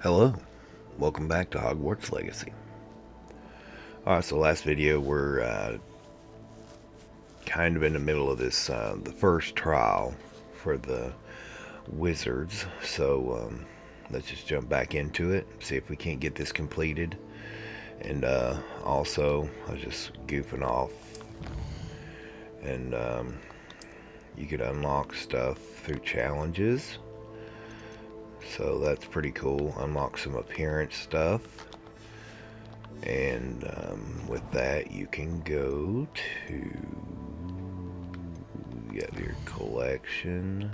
Hello, welcome back to Hogwarts Legacy. Alright, so last video we're kind of in the middle of this, the first trial for the wizards. So let's just jump back into it, see if we can't get this completed. And also, I was just goofing off. And you could unlock stuff through challenges. So that's pretty cool. Unlock some appearance stuff. And with that, you can go to, you have your collection,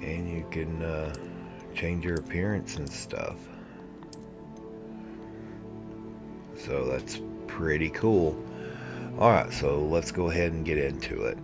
and you can change your appearance and stuff. So that's pretty cool. Alright, so let's go ahead and get into it.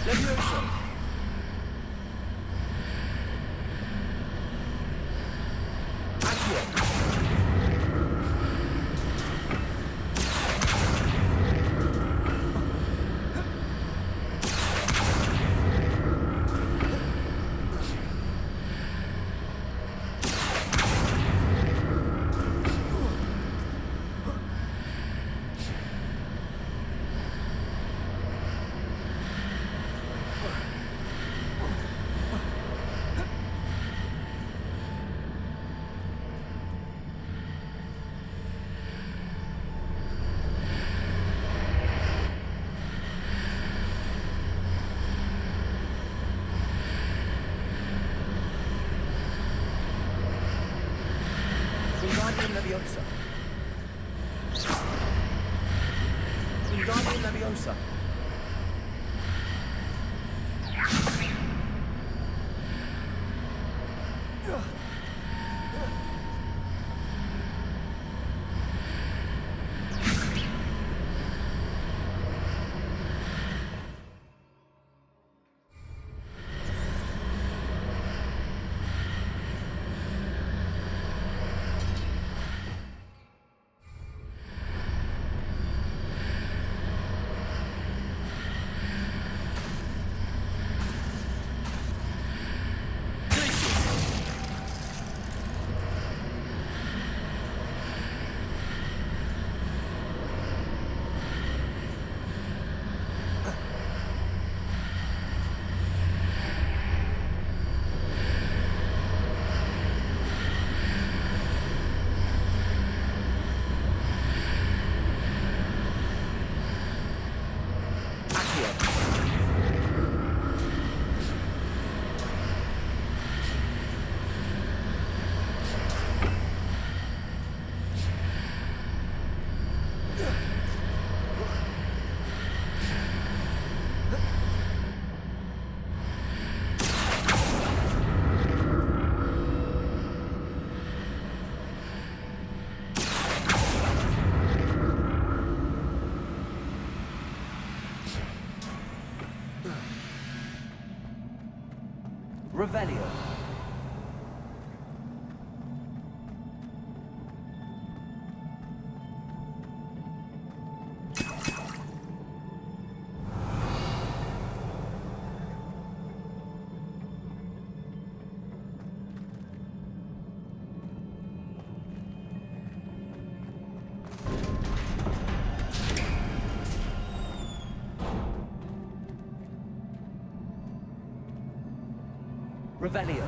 Levioso. Accio. Wingardium Leviosa. Wingardium Leviosa. Revelio. Revelio.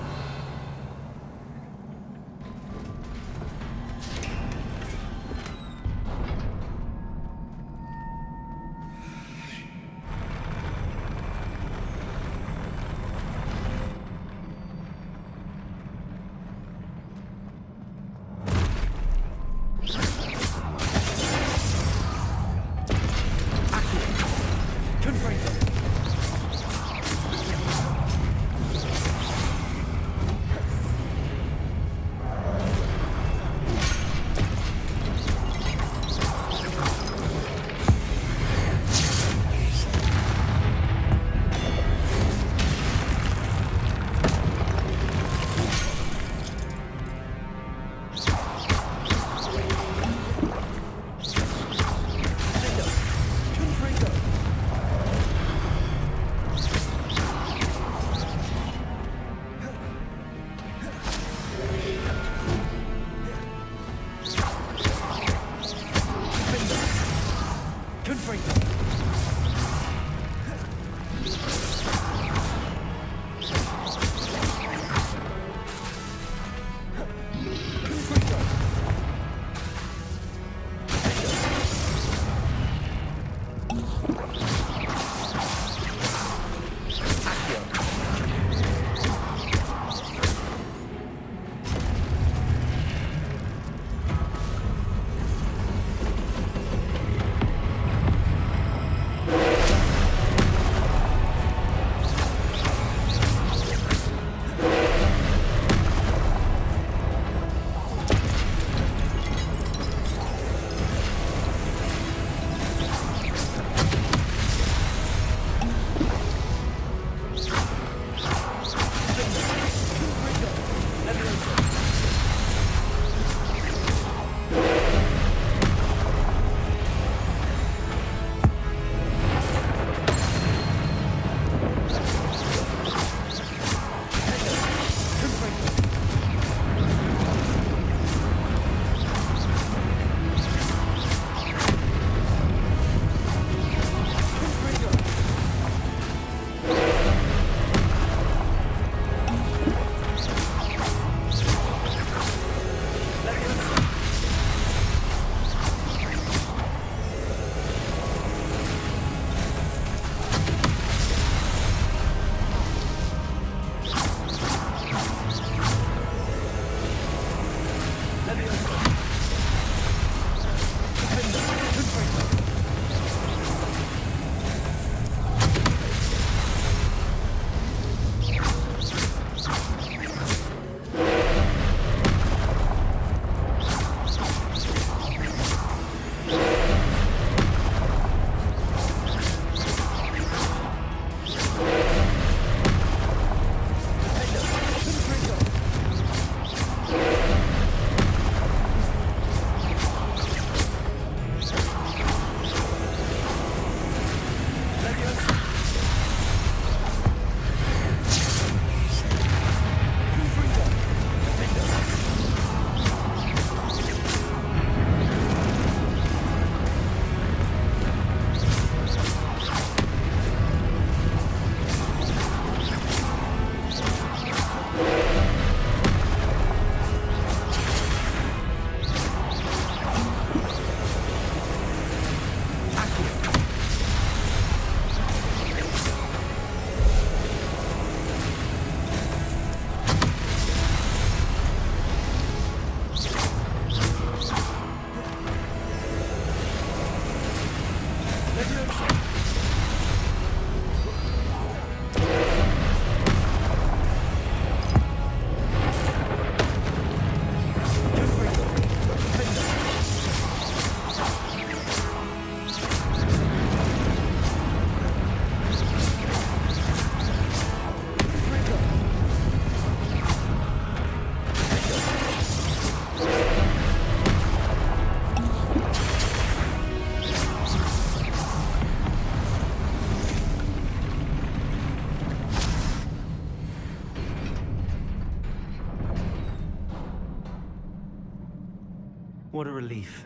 What a relief.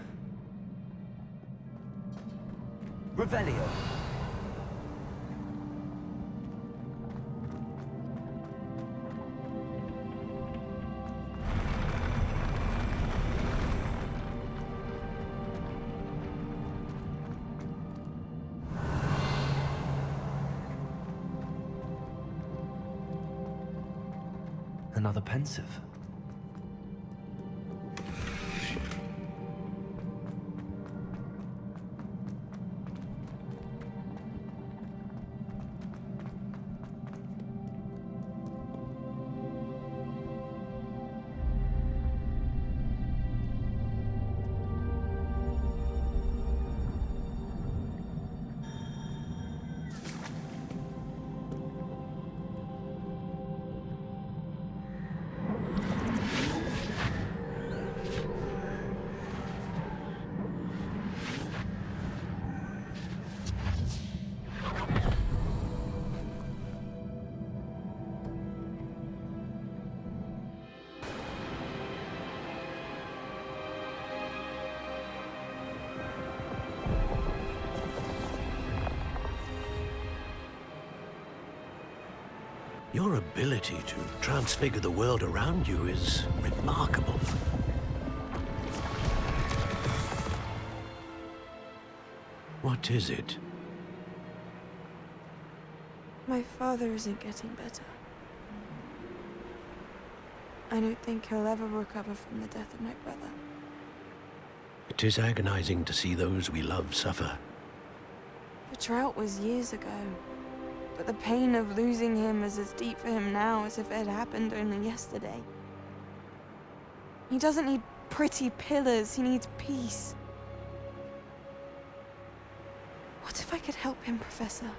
Revelio. Another pensive. Your ability to transfigure the world around you is remarkable. What is it? My father isn't getting better. I don't think he'll ever recover from the death of my brother. It is agonizing to see those we love suffer. The drought was years ago, but the pain of losing him is as deep for him now as if it had happened only yesterday. He doesn't need pretty pillars, he needs peace. What if I could help him, Professor?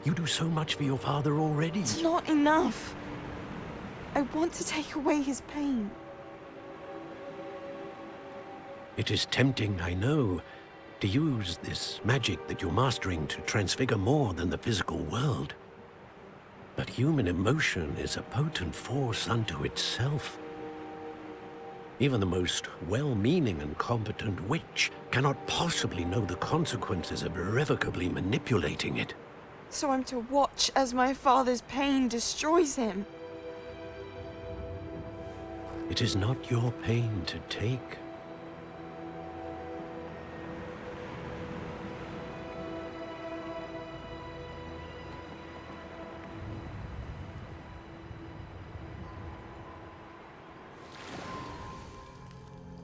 You do so much for your father already. It's not enough. I want to take away his pain. It is tempting, I know, to use this magic that you're mastering to transfigure more than the physical world. But human emotion is a potent force unto itself. Even the most well-meaning and competent witch cannot possibly know the consequences of irrevocably manipulating it. So I'm to watch as my father's pain destroys him. It is not your pain to take.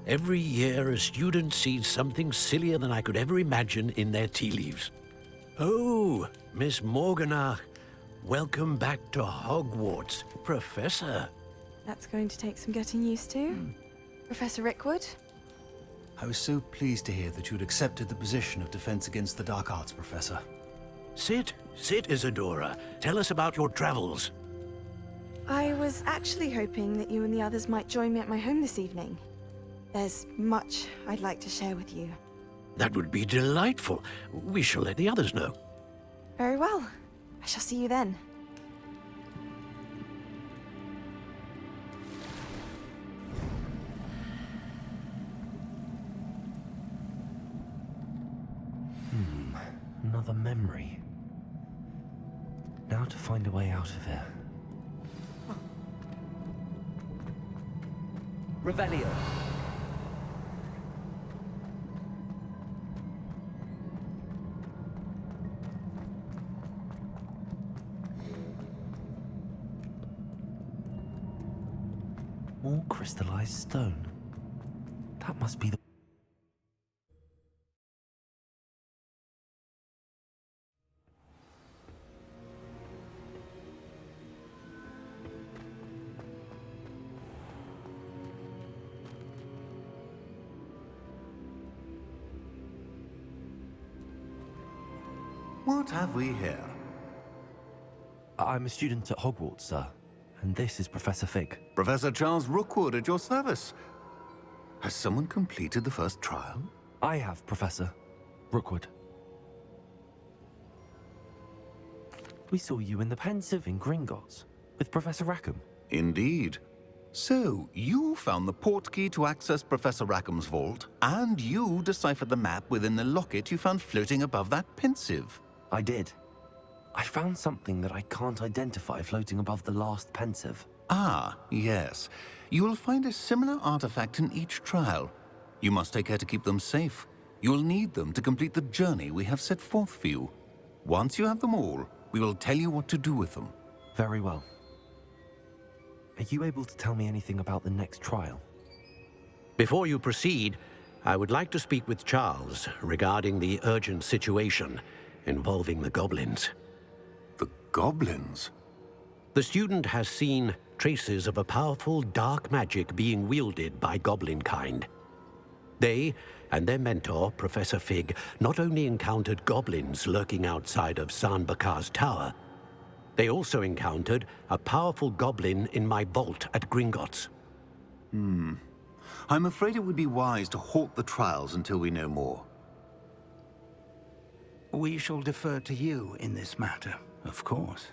Every year, a student sees something sillier than I could ever imagine in their tea leaves. Oh, Miss Morganach, welcome back to Hogwarts, Professor. That's going to take some getting used to. Professor Rickwood? I was so pleased to hear that you'd accepted the position of Defense Against the Dark Arts, Professor. Sit, Isadora. Tell us about your travels. I was actually hoping that you and the others might join me at my home this evening. There's much I'd like to share with you. That would be delightful. We shall let the others know. Very well. I shall see you then. Another memory. Now to find a way out of here. Revelio. More crystallized stone. That must be the... What have we here? I'm a student at Hogwarts, sir. And this is Professor Fig. Professor Charles Rookwood at your service. Has someone completed the first trial? I have, Professor Rookwood. We saw you in the Pensive in Gringotts with Professor Rackham. Indeed. So, you found the port key to access Professor Rackham's vault, and you deciphered the map within the locket you found floating above that pensive. I did. I found something that I can't identify floating above the last pensive. Ah, yes. You will find a similar artifact in each trial. You must take care to keep them safe. You will need them to complete the journey we have set forth for you. Once you have them all, we will tell you what to do with them. Very well. Are you able to tell me anything about the next trial? Before you proceed, I would like to speak with Charles regarding the urgent situation involving the goblins. The goblins? The student has seen traces of a powerful dark magic being wielded by goblin kind. They and their mentor, Professor Fig, not only encountered goblins lurking outside of Sanbakar's tower, they also encountered a powerful goblin in my vault at Gringotts. I'm afraid it would be wise to halt the trials until we know more. We shall defer to you in this matter, of course.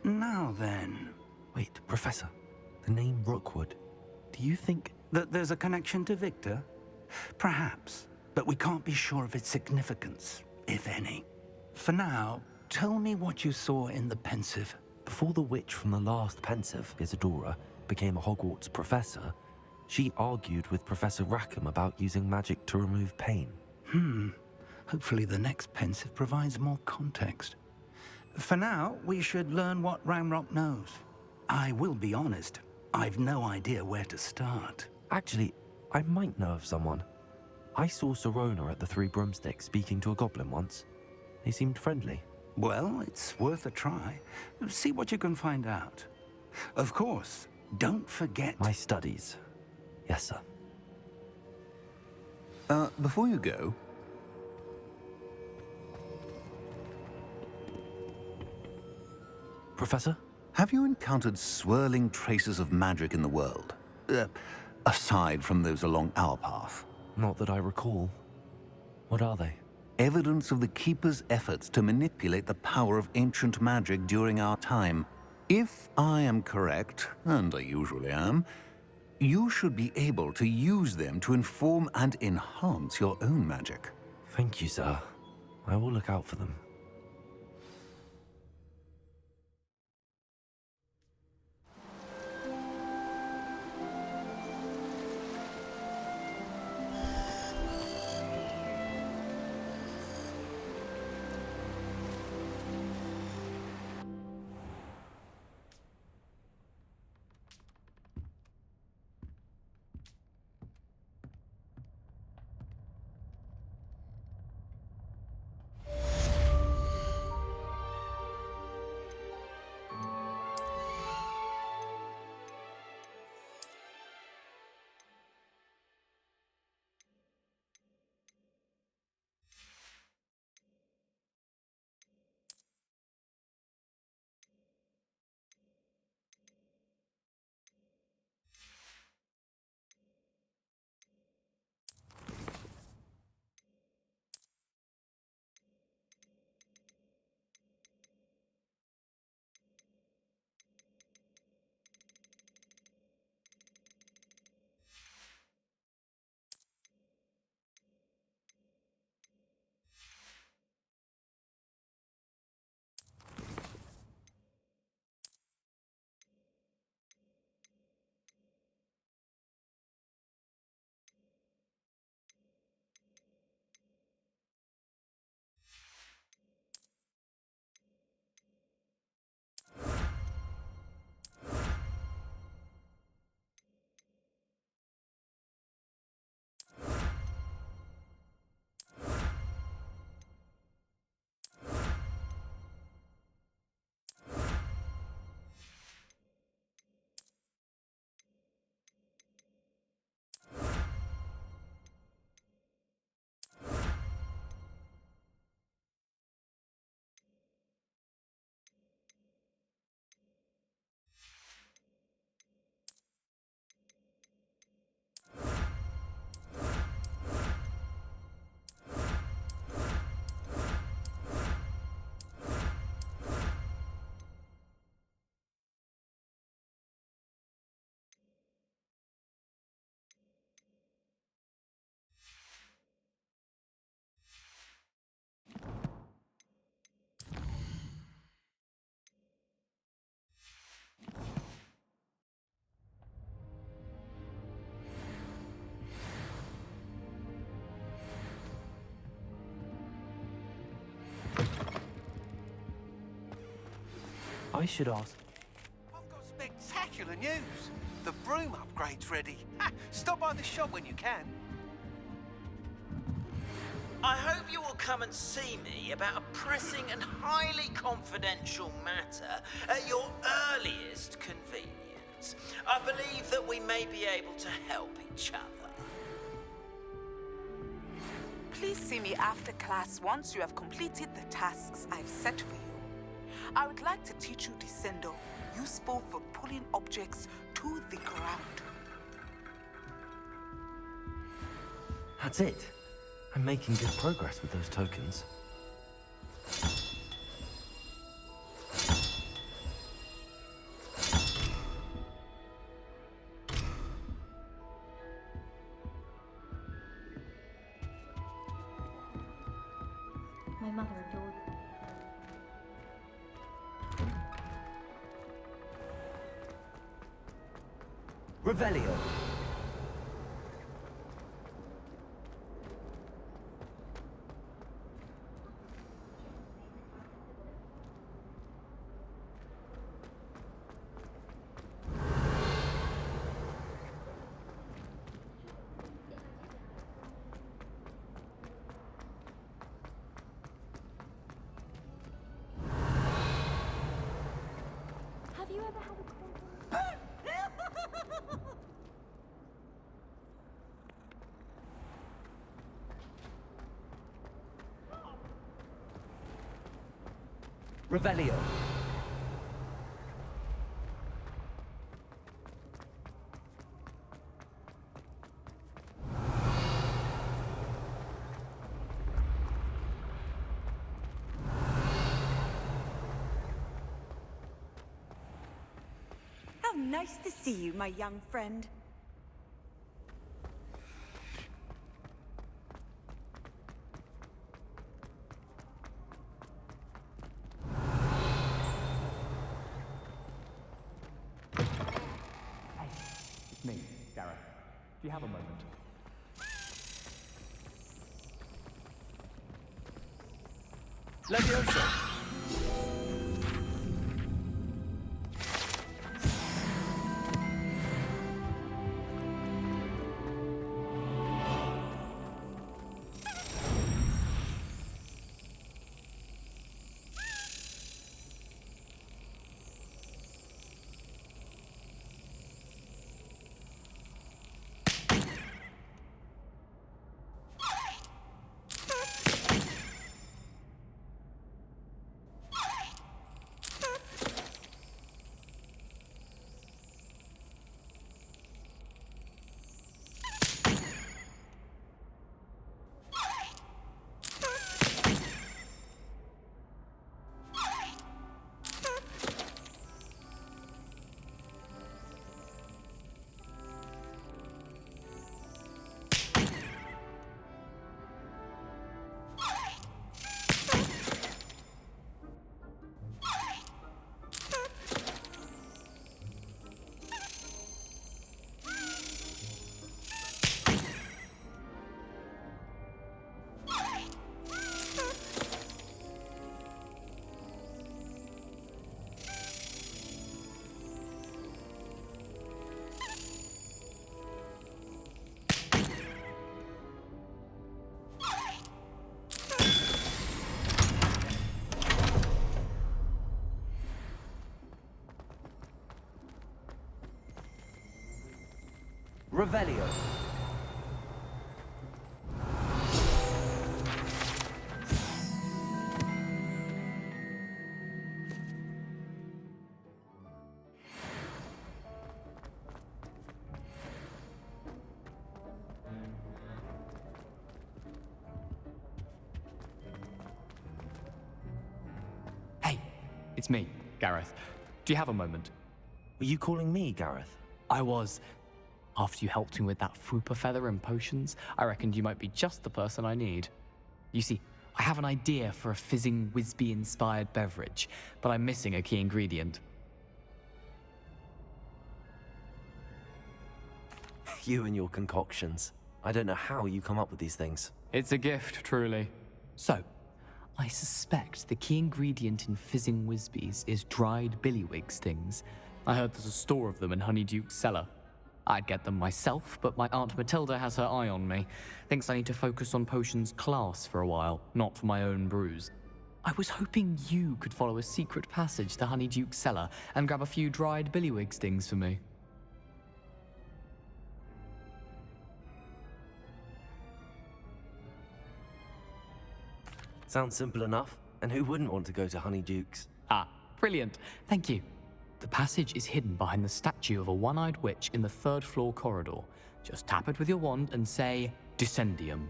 Now then, Wait, Professor. The name Rookwood. Do you think... that there's a connection to Victor? Perhaps, but we can't be sure of its significance, if any. For now, tell me what you saw in the pensive. Before the witch from the last pensive, Isadora, became a Hogwarts professor, she argued with Professor Rackham about using magic to remove pain. Hopefully the next pensive provides more context. For now, we should learn what Ramrock knows. I will be honest, I've no idea where to start. Actually, I might know of someone. I saw Serona at the Three Broomsticks speaking to a goblin once. They seemed friendly. Well, it's worth a try. See what you can find out. Of course, don't forget... My studies. Yes, sir. Before you go, Professor? have you encountered swirling traces of magic in the world? Aside from those along our path. Not that I recall. What are they? Evidence of the Keeper's efforts to manipulate the power of ancient magic during our time. If I am correct, and I usually am, you should be able to use them to inform and enhance your own magic. Thank you, sir. I will look out for them. I should ask. I've got spectacular news. The broom upgrade's ready. Ha! Stop by the shop when you can. I hope you will come and see me about a pressing and highly confidential matter at your earliest convenience. I believe that we may be able to help each other. Please see me after class once you have completed the tasks I've set for you. I would like to teach you Descendo, useful for pulling objects to the ground. That's it. I'm making good progress with those tokens. My mother adored Revelio. Have you ever had a Revelio. How nice to see you, my young friend. It's me, Gareth. Do you have a moment? Leviosa. Revelio. Hey, it's me, Gareth. Do you have a moment? Were you calling me, Gareth? I was. After you helped me with that Fupa feather and potions, I reckoned you might be just the person I need. You see, I have an idea for a fizzing Whizbee-inspired beverage, but I'm missing a key ingredient. You and your concoctions. I don't know how you come up with these things. It's a gift, truly. So, I suspect the key ingredient in fizzing Whizbees is dried billywig stings. I heard there's a store of them in Honeyduke's cellar. I'd get them myself, but my Aunt Matilda has her eye on me. Thinks I need to focus on potions class for a while, not for my own brews. I was hoping you could follow a secret passage to Honeyduke's cellar and grab a few dried billywig stings for me. Sounds simple enough. And who wouldn't want to go to Honeyduke's? Ah, brilliant. Thank you. The passage is hidden behind the statue of a one-eyed witch in the third-floor corridor. Just tap it with your wand and say, Descendium.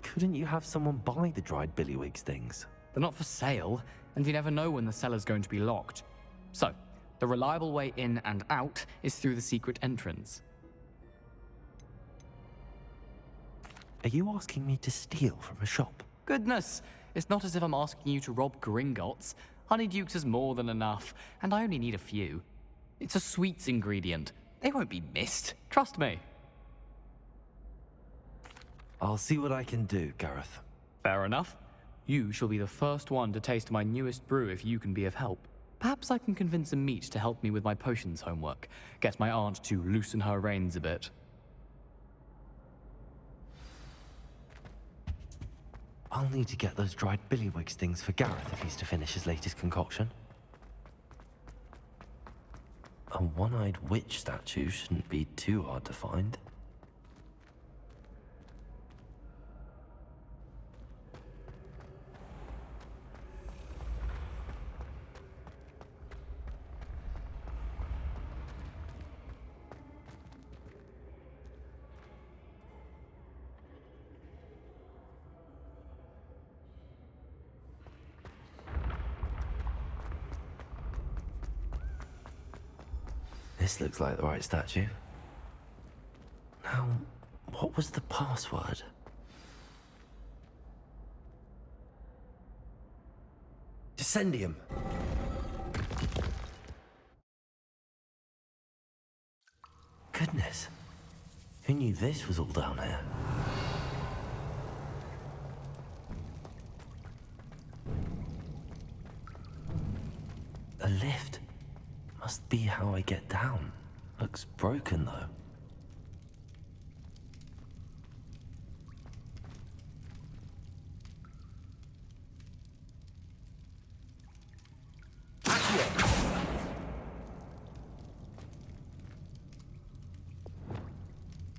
Couldn't you have someone buy the dried billywig stings? They're not for sale, and you never know when the cellar's going to be locked. So, the reliable way in and out is through the secret entrance. Are you asking me to steal from a shop? Goodness, it's not as if I'm asking you to rob Gringotts. Honeyduke's is more than enough, and I only need a few. It's a sweets ingredient. They won't be missed. Trust me. I'll see what I can do, Gareth. Fair enough. You shall be the first one to taste my newest brew if you can be of help. Perhaps I can convince a meat to help me with my potions homework. Get my aunt to loosen her reins a bit. I'll need to get those dried billywig stings for Gareth if he's to finish his latest concoction. A one-eyed witch statue shouldn't be too hard to find. This looks like the right statue. Now, what was the password? Descendium. Goodness. Who knew this was all down here? A lift. Must be how I get down. Looks broken, though.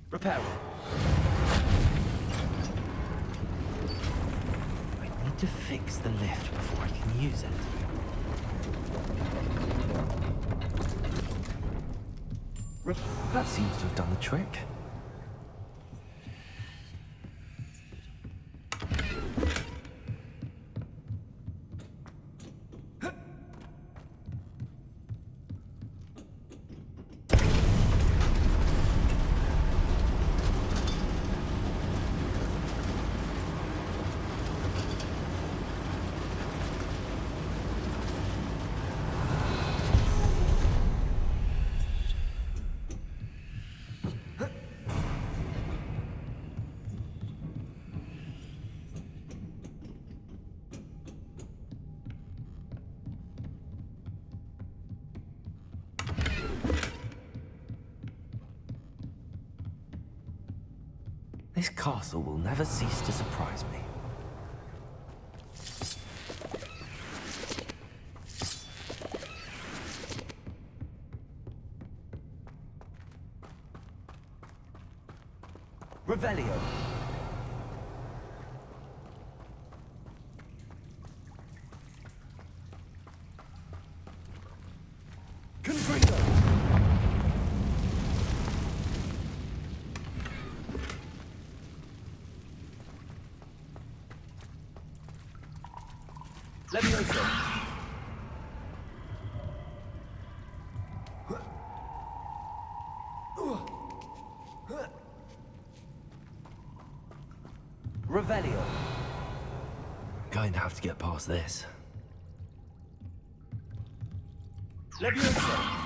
Repair. I need to fix the lift before I can use it. That seems to have done the trick. This castle will never cease to surprise me. Revelio. Confringo. Levioso. Revelio. Going to have to get past this. Levioso.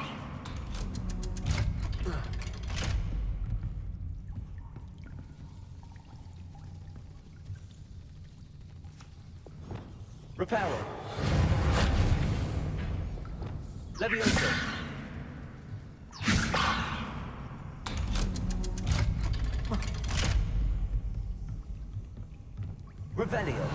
Reparo. Levioso. Revelio.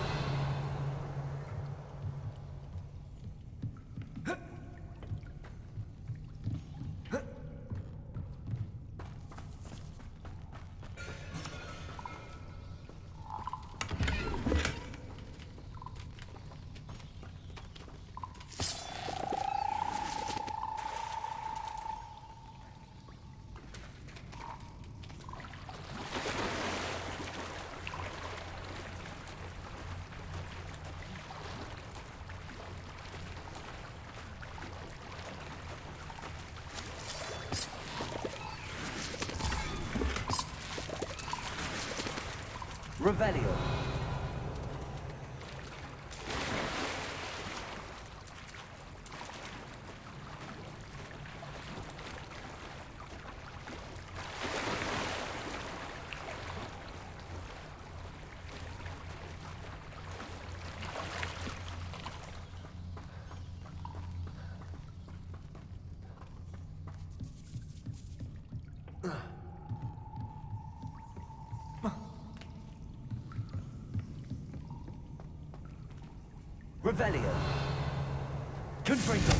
Revelio. Revelio. Confringo.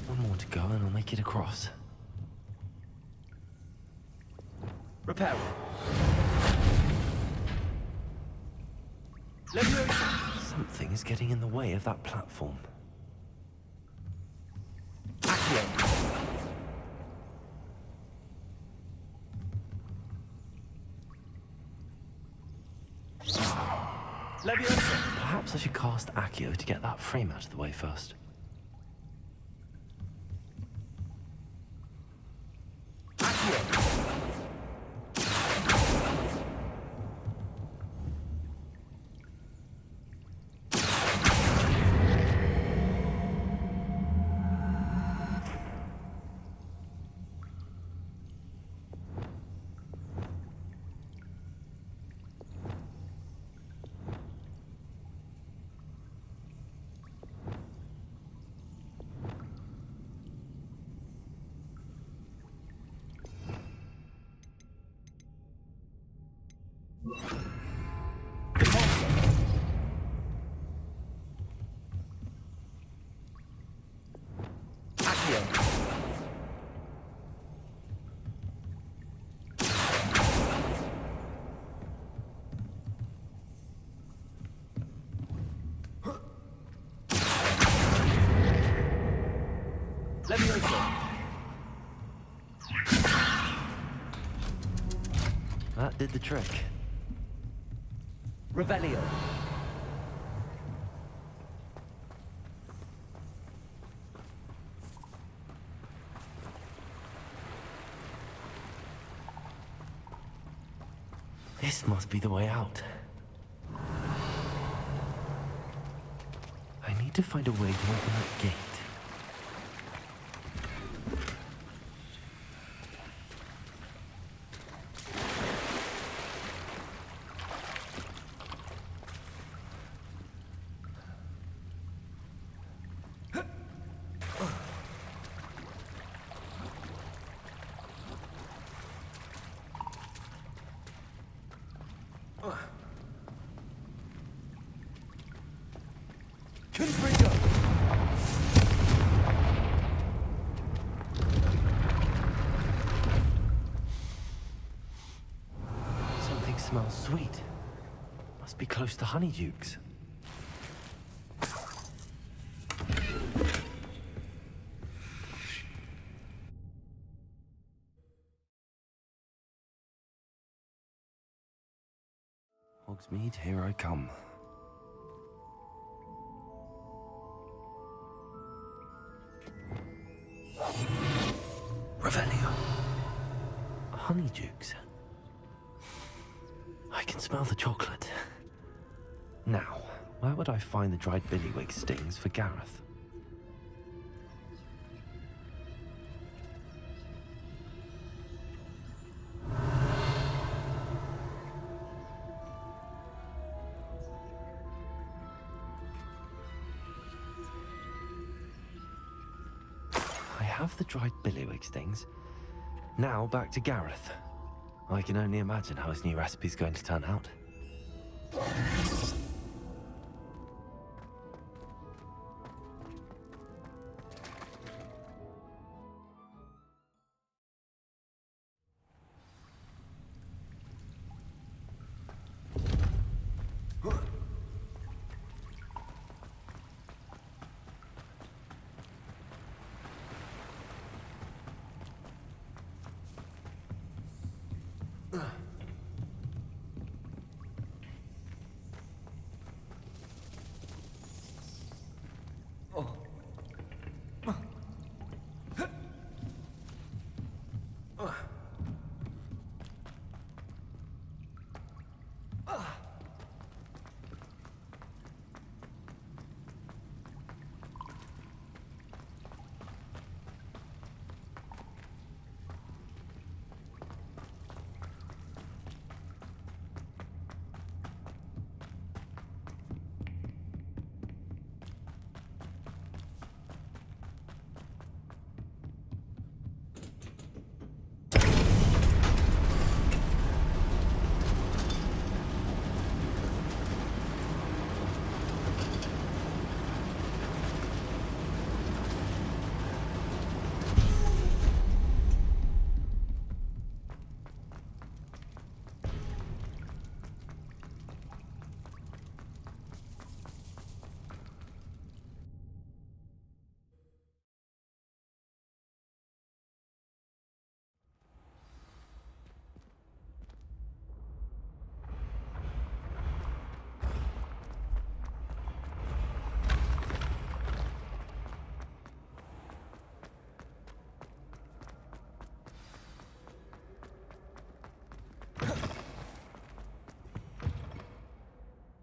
One more to go and I'll make it across. Reparo. Levioso. Something is getting in the way of that platform. Accio. Levioso. Perhaps I should cast Accio to get that frame out of the way first. Accio. Levioso. That did the trick. Revelio. This must be the way out. I need to find a way to open that gate. Confringo. Something smells sweet. Must be close to honeydukes. Hogsmeade, here I come. Revelio. Honeydukes. I can smell the chocolate. Now, where would I find the dried billywig stings for Gareth? I have the dried billywig stings. Now back to Gareth. I can only imagine how his new recipe's going to turn out.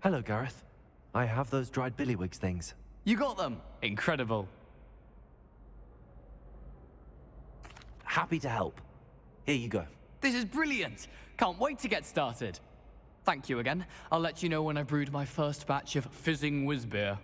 Hello, Gareth. I have those dried billywig things. You got them! Incredible. Happy to help. Here you go. This is brilliant! Can't wait to get started. Thank you again. I'll let you know when I've brewed my first batch of fizzing whiz beer.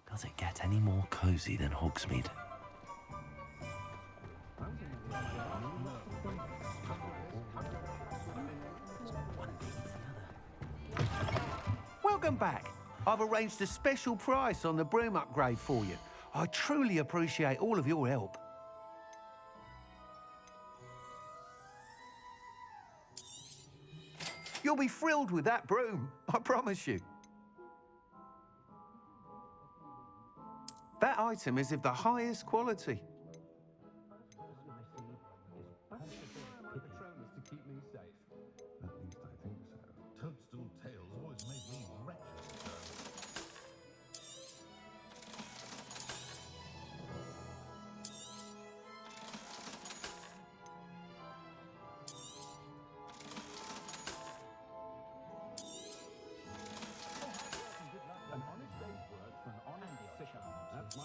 Does it get any more cozy than Hogsmeade? Welcome back. I've arranged a special price on the broom upgrade for you. I truly appreciate all of your help. You'll be thrilled with that broom, I promise you. That item is of the highest quality. Toadstool tales always made me wretched. An honest day's work for an honest fisherman. That's my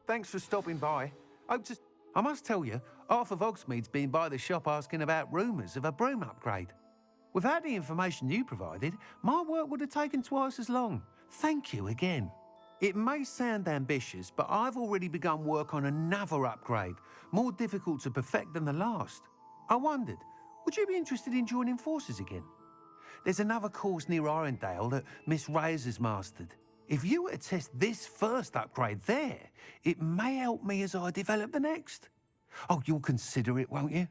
Thanks for stopping by. I must tell you, half of Hogsmeade's been by the shop asking about rumours of a broom upgrade. Without the information you provided, my work would have taken twice as long. Thank you again. It may sound ambitious, but I've already begun work on another upgrade, more difficult to perfect than the last. I wondered, would you be interested in joining forces again? There's another course near Irondale that Miss Reyes has mastered. If you were to test this first upgrade there, it may help me as I develop the next. Oh, you'll consider it, won't you?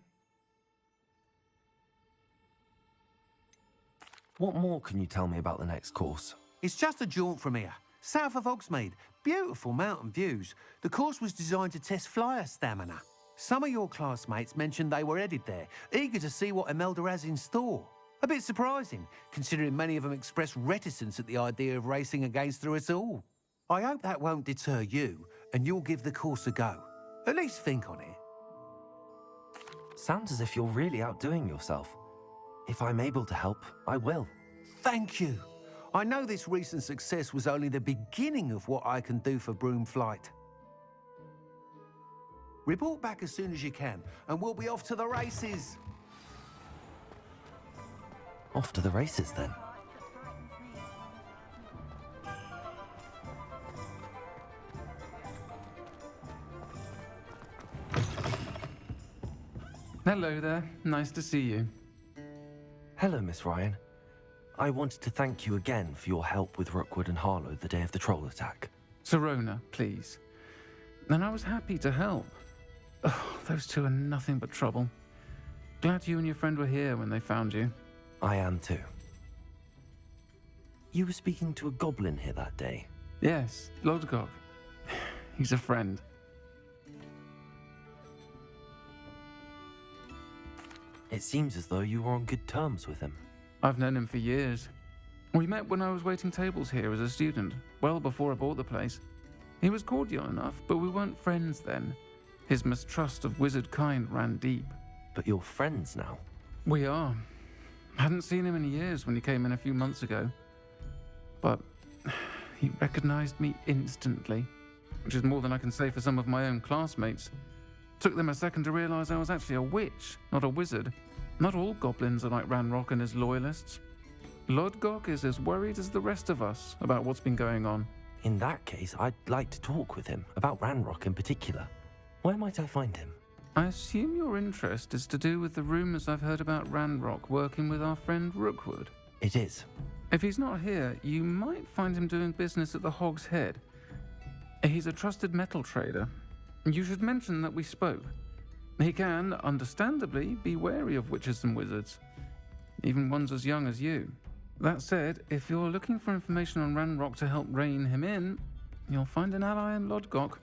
What more can you tell me about the next course? It's just a jaunt from here, south of Hogsmeade. Beautiful mountain views. The course was designed to test flyer stamina. Some of your classmates mentioned they were headed there, eager to see what Imelda has in store. A bit surprising, considering many of them expressed reticence at the idea of racing against her at all. I hope that won't deter you, and you'll give the course a go. At least think on it. Sounds as if you're really outdoing yourself. If I'm able to help, I will. Thank you. I know this recent success was only the beginning of what I can do for broom flight. Report back as soon as you can, and we'll be off to the races. Off to the races, then. Hello there. Nice to see you. Hello, Miss Ryan. I wanted to thank you again for your help with Rookwood and Harlow the day of the troll attack. Sirona, please. And I was happy to help. Oh, those two are nothing but trouble. Glad you and your friend were here when they found you. I am too. You were speaking to a goblin here that day. Yes, Lodgok. He's a friend. It seems as though you were on good terms with him. I've known him for years. We met when I was waiting tables here as a student, well before I bought the place. He was cordial enough, but we weren't friends then. His mistrust of wizard kind ran deep. But you're friends now? We are. Hadn't seen him in years when he came in a few months ago. But he recognized me instantly, which is more than I can say for some of my own classmates. Took them a second to realize I was actually a witch, not a wizard. Not all goblins are like Ranrock and his loyalists. Lodgok is as worried as the rest of us about what's been going on. In that case, I'd like to talk with him, about Ranrock in particular. Where might I find him? I assume your interest is to do with the rumors I've heard about Ranrock working with our friend Rookwood. It is. If he's not here, you might find him doing business at the Hog's Head. He's a trusted metal trader. You should mention that we spoke. He can, understandably, be wary of witches and wizards, even ones as young as you. That said, if you're looking for information on Ranrock to help rein him in, you'll find an ally in Lodgok.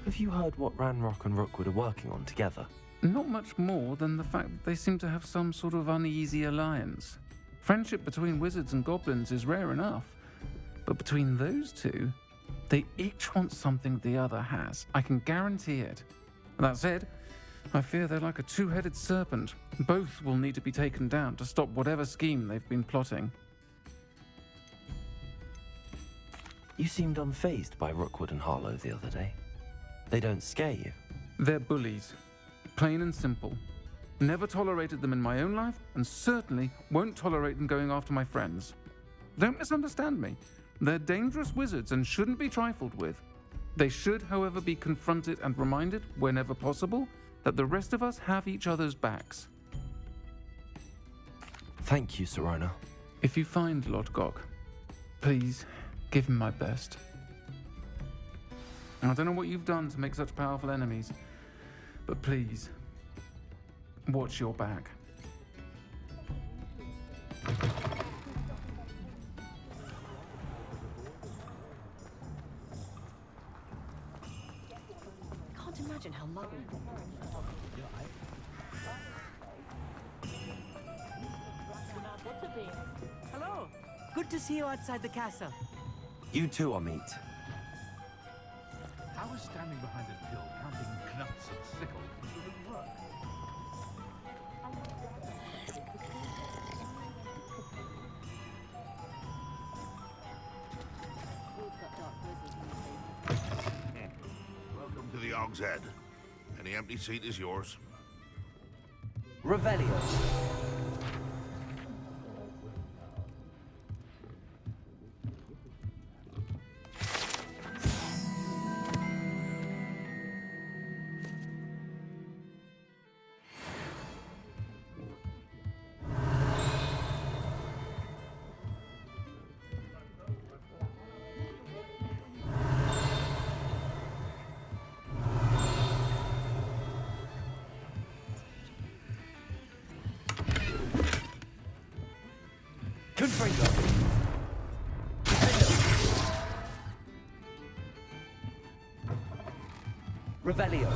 Have you heard what Ranrock and Rookwood are working on together? Not much more than the fact that they seem to have some sort of uneasy alliance. Friendship between wizards and goblins is rare enough, but between those two, they each want something the other has. I can guarantee it. That said, I fear they're like a two-headed serpent. Both will need to be taken down to stop whatever scheme they've been plotting. You seemed unfazed by Rookwood and Harlow the other day. They don't scare you? They're bullies. Plain and simple. Never tolerated them in my own life, and certainly won't tolerate them going after my friends. Don't misunderstand me. They're dangerous wizards and shouldn't be trifled with. They should, however, be confronted and reminded, whenever possible, that the rest of us have each other's backs. Thank you, Sirona. If you find Lodgok, please give him my best. I don't know what you've done to make such powerful enemies, but please, watch your back. Can't imagine how lovely. Hello. Good to see you outside the castle. You too, Amit. How is standing behind a till counting knuts and sickles really work? got dark wizards in the table. Welcome to the Og's Head. Any empty seat is yours. Revelio. Confringo. Revelio.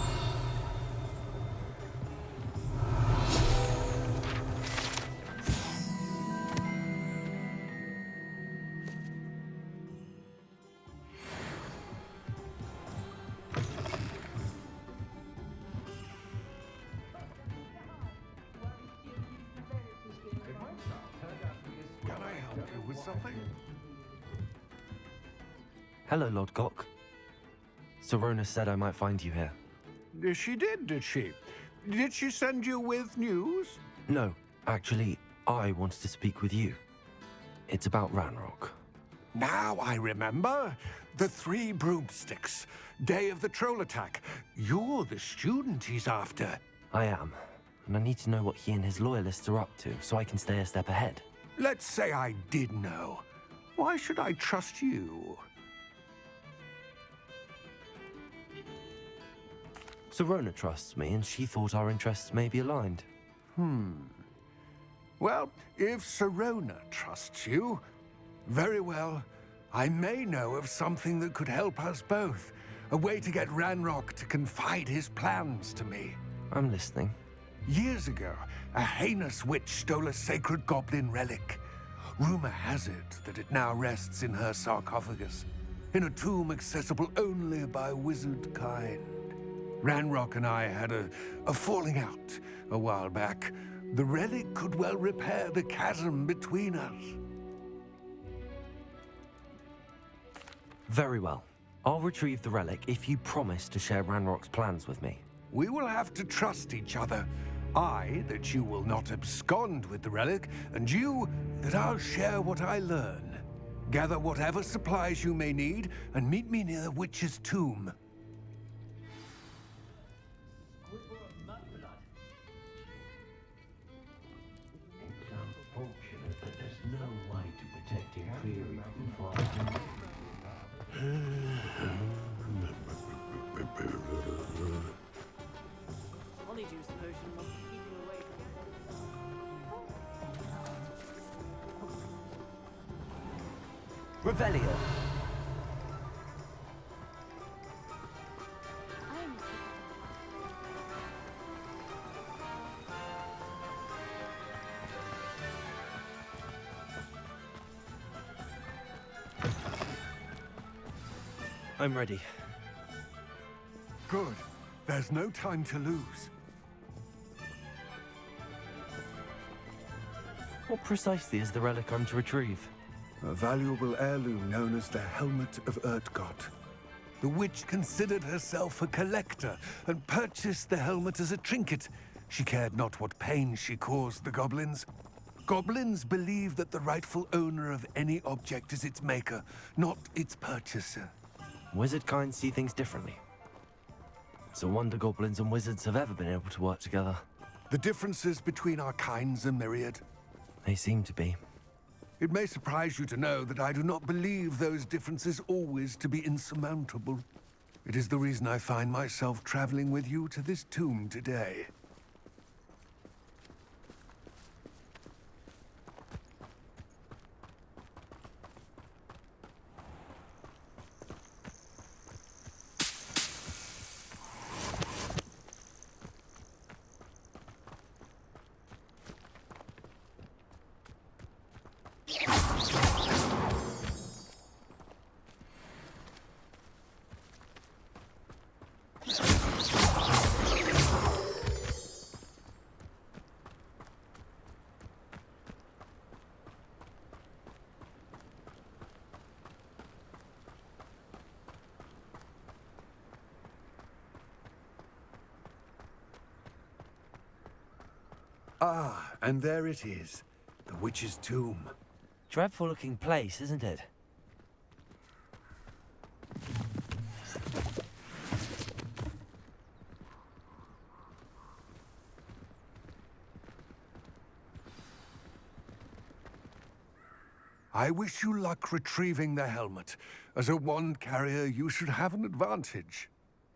Can I help you with something? Hello, Lord Gok. Serona said I might find you here. She did she? Did she send you with news? No, actually, I wanted to speak with you. It's about Ranrock. Now I remember. The 3 broomsticks. Day of the troll attack. You're the student he's after. I am, and I need to know what he and his loyalists are up to so I can stay a step ahead. Let's say I did know. Why should I trust you? Serona trusts me, and she thought our interests may be aligned. Well, if Serona trusts you, very well. I may know of something that could help us both. A way to get Ranrock to confide his plans to me. I'm listening. Years ago, a heinous witch stole a sacred goblin relic. Rumor has it that it now rests in her sarcophagus, in a tomb accessible only by wizard kind. Ranrock and I had a falling out a while back. The relic could well repair the chasm between us. Very well. I'll retrieve the relic if you promise to share Ranrock's plans with me. We will have to trust each other. I, that you will not abscond with the relic, and you, that I'll share what I learn. Gather whatever supplies you may need, and meet me near the witch's tomb. Unfortunate that there's no way to protect him clearly from fire. Polyjuice potion will keep you away from Revelio. I'm ready. Good. There's no time to lose. What precisely is the relic I'm to retrieve? A valuable heirloom known as the Helmet of Urtgott. The witch considered herself a collector and purchased the helmet as a trinket. She cared not what pain she caused the goblins. Goblins believe that the rightful owner of any object is its maker, not its purchaser. Wizard kind see things differently. It's a wonder goblins and wizards have ever been able to work together. The differences between our kinds are myriad. They seem to be. It may surprise you to know that I do not believe those differences always to be insurmountable. It is the reason I find myself traveling with you to this tomb today. Ah, and there it is. The witch's tomb. Dreadful looking place, isn't it? I wish you luck retrieving the helmet. As a wand carrier, you should have an advantage.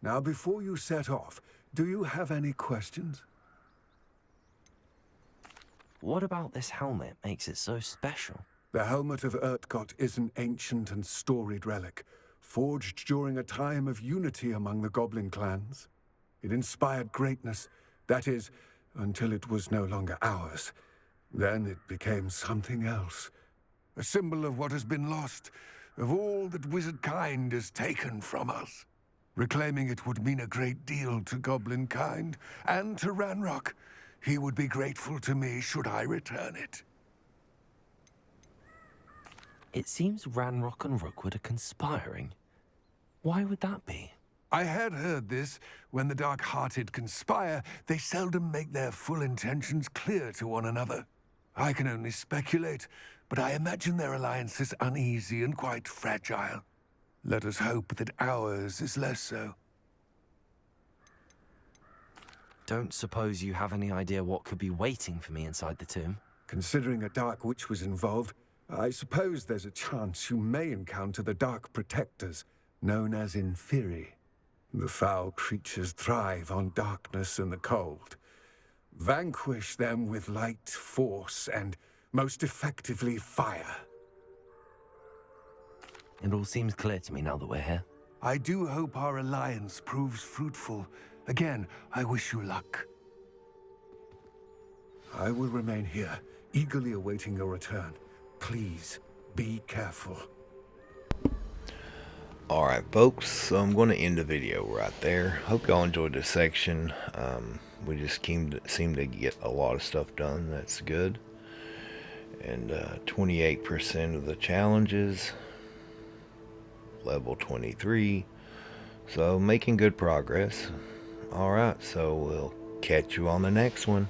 Now, before you set off, do you have any questions? What about this helmet makes it so special? The helmet of Urtkot is an ancient and storied relic, forged during a time of unity among the goblin clans. It inspired greatness, that is, until it was no longer ours. Then it became something else. A symbol of what has been lost, of all that wizard kind has taken from us. Reclaiming it would mean a great deal to goblin kind, and to Ranrock. He would be grateful to me should I return it. It seems Ranrock and Rookwood are conspiring. Why would that be? I had heard this. When the dark-hearted conspire, they seldom make their full intentions clear to one another. I can only speculate, but I imagine their alliance is uneasy and quite fragile. Let us hope that ours is less so. Don't suppose you have any idea what could be waiting for me inside the tomb? Considering a Dark Witch was involved, I suppose there's a chance you may encounter the Dark Protectors, known as Inferi. The foul creatures thrive on darkness and the cold. Vanquish them with light, force, and most effectively fire. It all seems clear to me now that we're here. I do hope our alliance proves fruitful. Again, I wish you luck. I will remain here, eagerly awaiting your return. Please, be careful. Alright folks, so I'm going to end the video right there. Hope y'all enjoyed this section. We just seemed to get a lot of stuff done. That's good. And 28% of the challenges. Level 23. So making good progress. Alright, so we'll catch you on the next one.